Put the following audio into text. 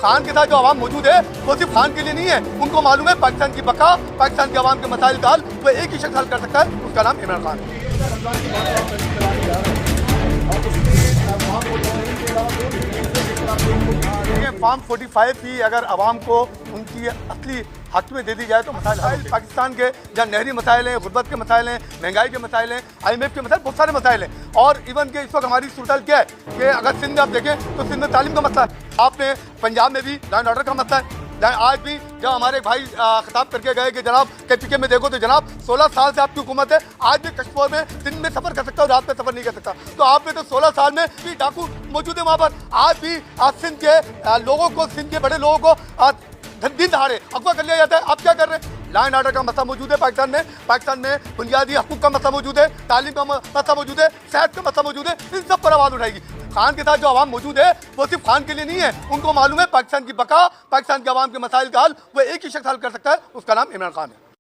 खान के साथ जो आवाम मौजूद है वो सिर्फ खान के लिए नहीं है, उनको मालूम है पाकिस्तान की बका, पाकिस्तान के आवाम के मसाइल का हल वो एक ही शख्स हल कर सकता है, उसका नाम इमरान खान है। फॉर्म 45 भी अगर आवाम को उनकी असली हक में दे दी जाए तो मसाइल पाकिस्तान के जहाँ नहरी मसाइल हैं, गुर्बत के मसाइल हैं, महंगाई के मसाइल हैं, IMF के मसाइल, बहुत सारे मसाइल हैं। और इवन के इस वक्त हमारी सूरत क्या है कि अगर सिंध में आप देखें तो सिंध में तालीम का मसला है, आपने पंजाब में भी लॉ एंड ऑर्डर का मसला है। आज भी जब हमारे भाई खिताब करके गए कि जनाब KPK में देखो तो जनाब 16 साल से आपकी हुकूमत है, आज भी कश्मीर में दिन में सफर कर सकता है और रात में सफर नहीं कर सकता। तो आपने तो 16 साल में भी डाकू मौजूद है वहाँ पर। आज भी सिंध के लोगों को, सिंध के बड़े लोगों को दिन दहाड़े अगवा कर लिया जाता है। आप क्या कर रहे हैं? लॉ एंड ऑर्डर का मसला मौजूद है पाकिस्तान में बुनियादी हकूक का मसला मौजूद है, तालीम का मसला मौजूद है, सेहत का मसला मौजूद है। इन सब पर आवाज़ उठाएगी। खान के साथ जो आवाम मौजूद है वो सिर्फ खान के लिए नहीं है, उनको मालूम है पाकिस्तान की बका, पाकिस्तान के आवाम के मसाइल का हल वो एक ही शख्स हल कर सकता है, उसका नाम इमरान खान है।